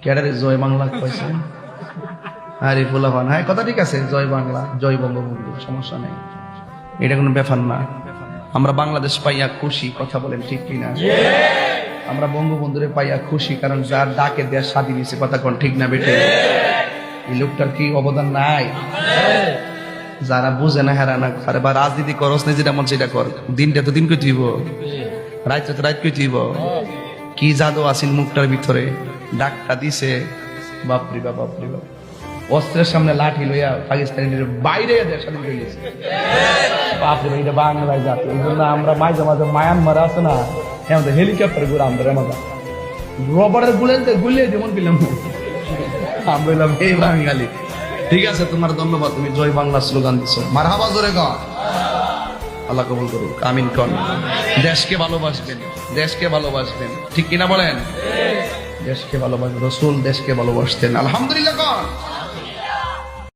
ক্যাডারে জয় বাংলা কইছে আরে ফুলাফান, হ্যাঁ কথা ঠিক আছে, জয় বাংলা জয় বঙ্গবন্ধু, সমস্যা নেই, এটা কোনো ব্যাপার না। আমরা বাংলাদেশ পাইয়া খুশি, কথা বলেন ঠিক কিনা? আমরা বঙ্গবন্ধুরে পাইয়া খুশি, কারণ যার ডাকে দেশ স্বাধীন হয়েছে, কথা কোন ঠিক না বেটে? এই লোকটার কি অবদান নাই? যারা বুঝে না হেরা না, আরে বা রাজনীতি করস না, যেটা মন সেটা কর, দিনটা তো দিন কই তুইব, রাইতে তো রাইত কই তুইব। কি জাদু আসিন মুখটার ভিতরে, ডাকটা দিছে, বাপরি বাপ বাপরি বাপ। অস্ত্রের সামনে লাঠি লইয়া পাকিস্তানের বাইরে দেশ স্বাধীন হয়ে গেছে। বাপরে, এটা বাংলায় জাতি। এই জন্য আমরা মাঝে মাঝে মায়ানমার আছে না, আমাদের হেলিকপ্টার ঘুরে আমাদের আমাদের রবারের গুলিয়ে যেমন পেলাম আমরা বললাম এই বাঙালি। ঠিক আছে, তোমার ধন্যবাদ, তুমি জয় বাংলা স্লোগান দিছো, মারহাবা জোরে গান। আল্লাহ কবুল করুক, আমিন কন। দেশকে ভালোবাসবেন, দেশকে ভালোবাসবেন, ঠিক কিনা বলেন? দেশকে ভালোবাসবেন, রসুল দেশকে ভালোবাসতেন, আলহামদুলিল্লাহ কন।